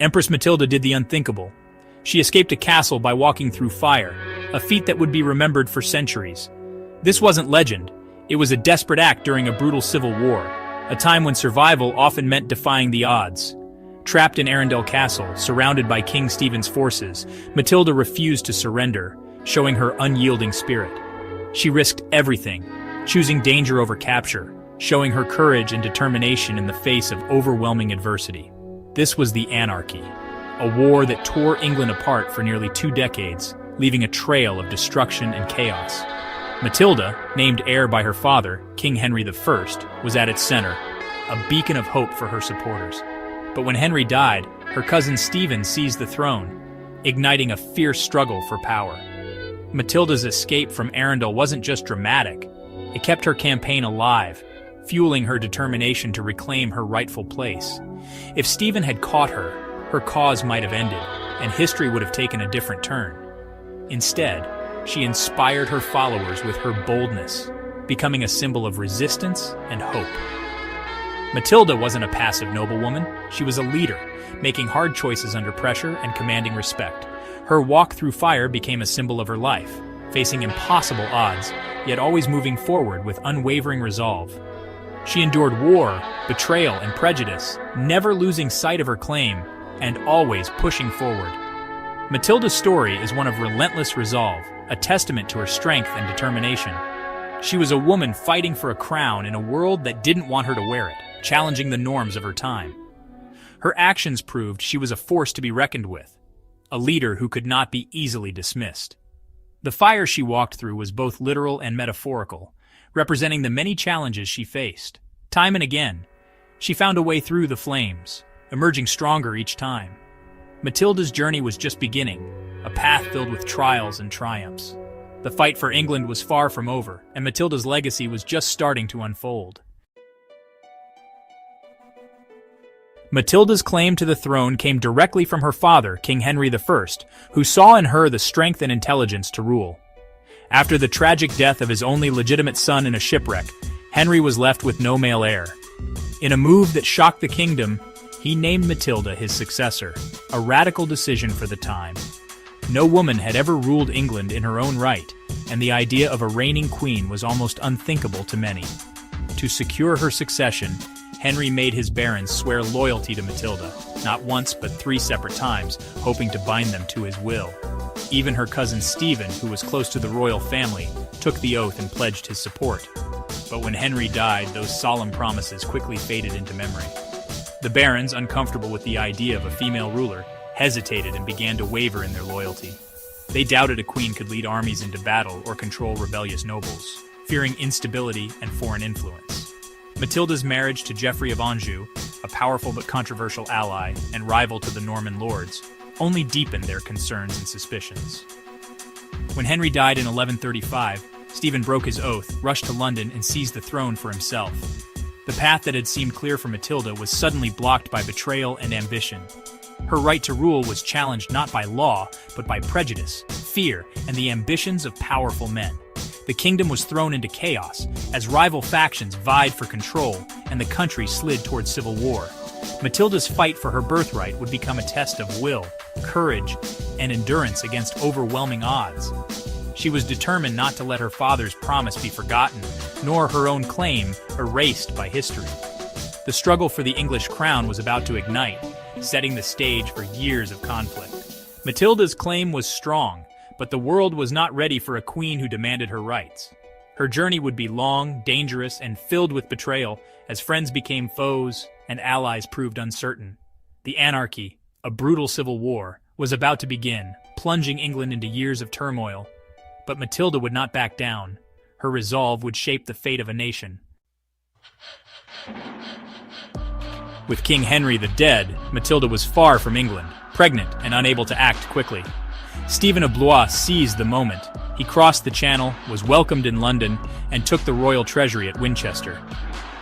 Empress Matilda did the unthinkable. She escaped a castle by walking through fire, a feat that would be remembered for centuries. This wasn't legend. It was a desperate act during a brutal civil war, a time when survival often meant defying the odds. Trapped in Arundel Castle, surrounded by King Stephen's forces, Matilda refused to surrender, showing her unyielding spirit. She risked everything, choosing danger over capture, showing her courage and determination in the face of overwhelming adversity. This was the Anarchy, a war that tore England apart for nearly 2 decades, leaving a trail of destruction and chaos. Matilda, named heir by her father, King Henry I, was at its center, a beacon of hope for her supporters. But when Henry died, her cousin Stephen seized the throne, igniting a fierce struggle for power. Matilda's escape from Arundel wasn't just dramatic, it kept her campaign alive, fueling her determination to reclaim her rightful place. If Stephen had caught her, her cause might have ended, and history would have taken a different turn. Instead, she inspired her followers with her boldness, becoming a symbol of resistance and hope. Matilda wasn't a passive noblewoman, she was a leader, making hard choices under pressure and commanding respect. Her walk through fire became a symbol of her life, facing impossible odds, yet always moving forward with unwavering resolve. She endured war, betrayal, and prejudice, never losing sight of her claim, and always pushing forward. Matilda's story is one of relentless resolve, a testament to her strength and determination. She was a woman fighting for a crown in a world that didn't want her to wear it, challenging the norms of her time. Her actions proved she was a force to be reckoned with, a leader who could not be easily dismissed. The fire she walked through was both literal and metaphorical, representing the many challenges she faced. Time and again, she found a way through the flames, emerging stronger each time. Matilda's journey was just beginning, a path filled with trials and triumphs. The fight for England was far from over, and Matilda's legacy was just starting to unfold. Matilda's claim to the throne came directly from her father, King Henry I, who saw in her the strength and intelligence to rule. After the tragic death of his only legitimate son in a shipwreck, Henry was left with no male heir. In a move that shocked the kingdom, he named Matilda his successor, a radical decision for the time. No woman had ever ruled England in her own right, and the idea of a reigning queen was almost unthinkable to many. To secure her succession, Henry made his barons swear loyalty to Matilda, not once but 3 separate times, hoping to bind them to his will. Even her cousin Stephen, who was close to the royal family, took the oath and pledged his support. But when Henry died, those solemn promises quickly faded into memory. The barons, uncomfortable with the idea of a female ruler, hesitated and began to waver in their loyalty. They doubted a queen could lead armies into battle or control rebellious nobles, fearing instability and foreign influence. Matilda's marriage to Geoffrey of Anjou, a powerful but controversial ally and rival to the Norman lords, only deepened their concerns and suspicions. When Henry died in 1135, Stephen broke his oath, rushed to London, and seized the throne for himself. The path that had seemed clear for Matilda was suddenly blocked by betrayal and ambition. Her right to rule was challenged not by law, but by prejudice, fear, and the ambitions of powerful men. The kingdom was thrown into chaos, as rival factions vied for control, and the country slid towards civil war. Matilda's fight for her birthright would become a test of will, courage, and endurance against overwhelming odds. She was determined not to let her father's promise be forgotten, nor her own claim erased by history. The struggle for the English crown was about to ignite, setting the stage for years of conflict. Matilda's claim was strong, but the world was not ready for a queen who demanded her rights. Her journey would be long, dangerous, and filled with betrayal as friends became foes and allies proved uncertain. The Anarchy, a brutal civil war, was about to begin, plunging England into years of turmoil. But Matilda would not back down. Her resolve would shape the fate of a nation. With King Henry dead, Matilda was far from England, pregnant and unable to act quickly. Stephen of Blois seized the moment. He crossed the Channel, was welcomed in London, and took the royal treasury at Winchester.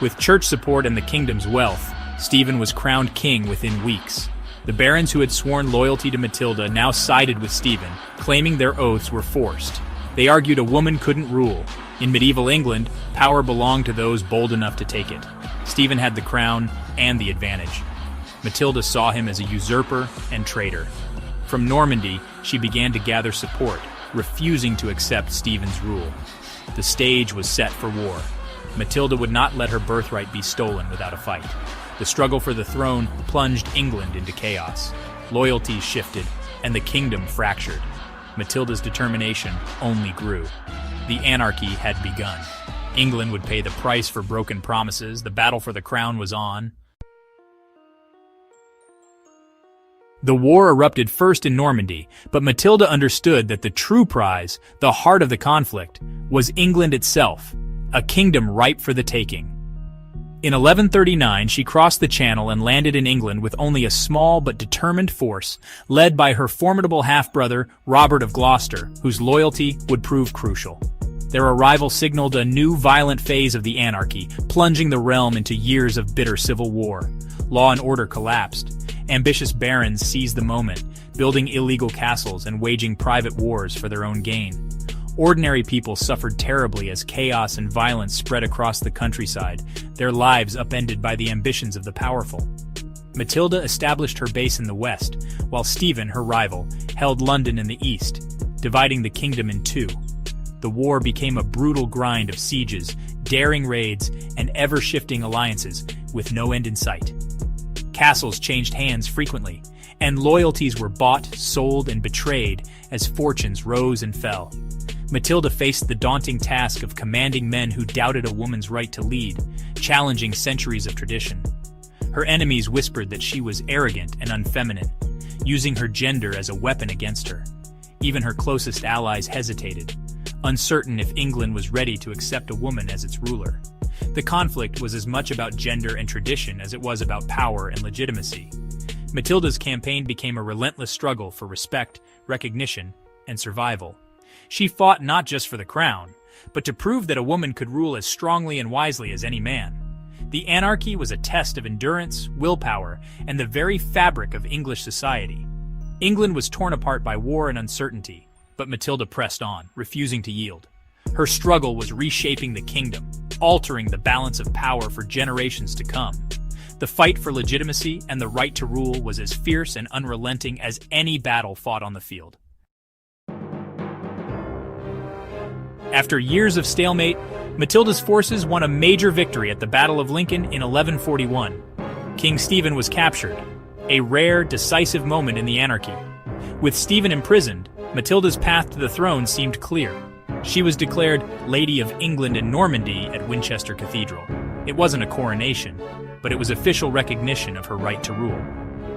With church support and the kingdom's wealth, Stephen was crowned king within weeks. The barons who had sworn loyalty to Matilda now sided with Stephen, claiming their oaths were forced. They argued a woman couldn't rule. In medieval England, power belonged to those bold enough to take it. Stephen had the crown and the advantage. Matilda saw him as a usurper and traitor. From Normandy, she began to gather support, refusing to accept Stephen's rule. The stage was set for war. Matilda would not let her birthright be stolen without a fight. The struggle for the throne plunged England into chaos. Loyalties shifted, and the kingdom fractured. Matilda's determination only grew. The anarchy had begun. England would pay the price for broken promises. The battle for the crown was on. The war erupted first in Normandy, but Matilda understood that the true prize, the heart of the conflict, was England itself, a kingdom ripe for the taking. In 1139, she crossed the Channel and landed in England with only a small but determined force, led by her formidable half-brother, Robert of Gloucester, whose loyalty would prove crucial. Their arrival signaled a new violent phase of the anarchy, plunging the realm into years of bitter civil war. Law and order collapsed. Ambitious barons seized the moment, building illegal castles and waging private wars for their own gain. Ordinary people suffered terribly as chaos and violence spread across the countryside, their lives upended by the ambitions of the powerful. Matilda established her base in the west, while Stephen, her rival, held London in the east, dividing the kingdom in two. The war became a brutal grind of sieges, daring raids, and ever-shifting alliances, with no end in sight. Castles changed hands frequently, and loyalties were bought, sold, and betrayed as fortunes rose and fell. Matilda faced the daunting task of commanding men who doubted a woman's right to lead, challenging centuries of tradition. Her enemies whispered that she was arrogant and unfeminine, using her gender as a weapon against her. Even her closest allies hesitated, uncertain if England was ready to accept a woman as its ruler. The conflict was as much about gender and tradition as it was about power and legitimacy. Matilda's campaign became a relentless struggle for respect, recognition, and survival. She fought not just for the crown, but to prove that a woman could rule as strongly and wisely as any man. The anarchy was a test of endurance, willpower, and the very fabric of English society. England was torn apart by war and uncertainty, but Matilda pressed on, refusing to yield. Her struggle was reshaping the kingdom, altering the balance of power for generations to come. The fight for legitimacy and the right to rule was as fierce and unrelenting as any battle fought on the field. After years of stalemate, Matilda's forces won a major victory at the Battle of Lincoln in 1141. King Stephen was captured, a rare, decisive moment in the anarchy. With Stephen imprisoned, Matilda's path to the throne seemed clear. She was declared Lady of England and Normandy at Winchester Cathedral. It wasn't a coronation, but it was official recognition of her right to rule.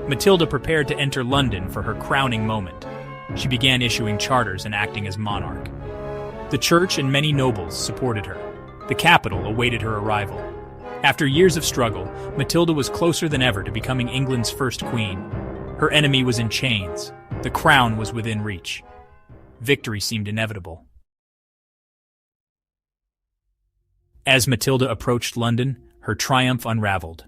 Matilda prepared to enter London for her crowning moment. She began issuing charters and acting as monarch. The church and many nobles supported her. The capital awaited her arrival. After years of struggle, Matilda was closer than ever to becoming England's first queen. Her enemy was in chains. The crown was within reach. Victory seemed inevitable. As Matilda approached London, her triumph unraveled.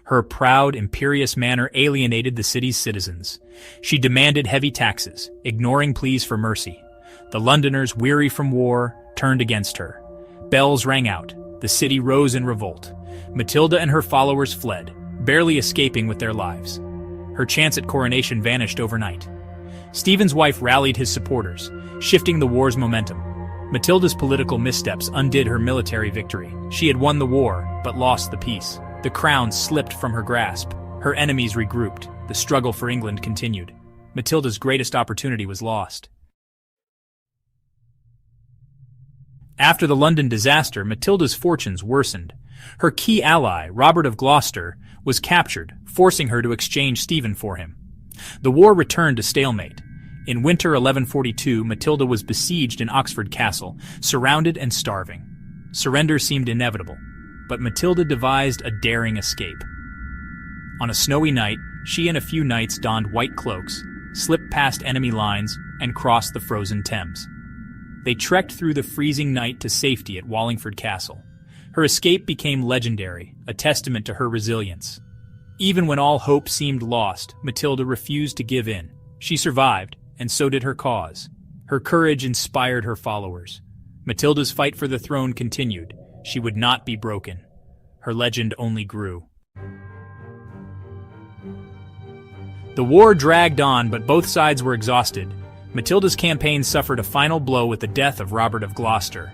Her proud, imperious manner alienated the city's citizens. She demanded heavy taxes, ignoring pleas for mercy. The Londoners, weary from war, turned against her. Bells rang out. The city rose in revolt. Matilda and her followers fled, barely escaping with their lives. Her chance at coronation vanished overnight. Stephen's wife rallied his supporters, shifting the war's momentum. Matilda's political missteps undid her military victory. She had won the war, but lost the peace. The crown slipped from her grasp. Her enemies regrouped. The struggle for England continued. Matilda's greatest opportunity was lost. After the London disaster, Matilda's fortunes worsened. Her key ally, Robert of Gloucester, was captured, forcing her to exchange Stephen for him. The war returned to stalemate. In winter 1142, Matilda was besieged in Oxford Castle, surrounded and starving. Surrender seemed inevitable, but Matilda devised a daring escape. On a snowy night, she and a few knights donned white cloaks, slipped past enemy lines, and crossed the frozen Thames. They trekked through the freezing night to safety at Wallingford Castle. Her escape became legendary, a testament to her resilience. Even when all hope seemed lost, Matilda refused to give in. She survived, and so did her cause. Her courage inspired her followers. Matilda's fight for the throne continued. She would not be broken. Her legend only grew. The war dragged on, but both sides were exhausted. Matilda's campaign suffered a final blow with the death of Robert of Gloucester.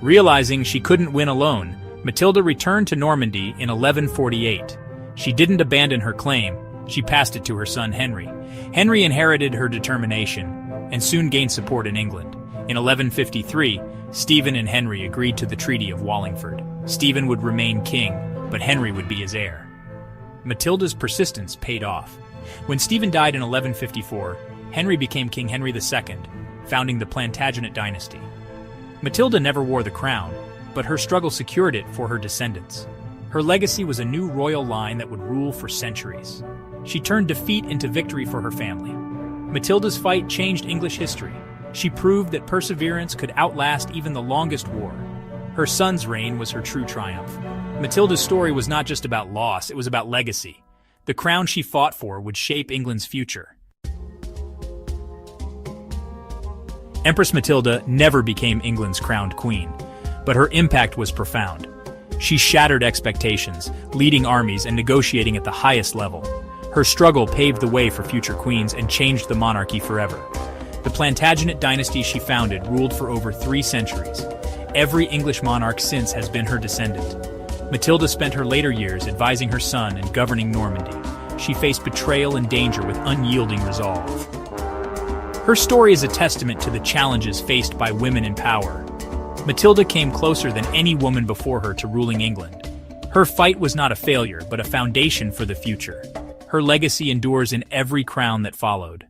Realizing she couldn't win alone, Matilda returned to Normandy in 1148. She didn't abandon her claim, she passed it to her son Henry. Henry inherited her determination, and soon gained support in England. In 1153, Stephen and Henry agreed to the Treaty of Wallingford. Stephen would remain king, but Henry would be his heir. Matilda's persistence paid off. When Stephen died in 1154, Henry became King Henry II, founding the Plantagenet dynasty. Matilda never wore the crown, but her struggle secured it for her descendants. Her legacy was a new royal line that would rule for centuries. She turned defeat into victory for her family. Matilda's fight changed English history. She proved that perseverance could outlast even the longest war. Her son's reign was her true triumph. Matilda's story was not just about loss, it was about legacy. The crown she fought for would shape England's future. Empress Matilda never became England's crowned queen, but her impact was profound. She shattered expectations, leading armies and negotiating at the highest level. Her struggle paved the way for future queens and changed the monarchy forever. The Plantagenet dynasty she founded ruled for over 3 centuries. Every English monarch since has been her descendant. Matilda spent her later years advising her son and governing Normandy. She faced betrayal and danger with unyielding resolve. Her story is a testament to the challenges faced by women in power. Matilda came closer than any woman before her to ruling England. Her fight was not a failure, but a foundation for the future. Her legacy endures in every crown that followed.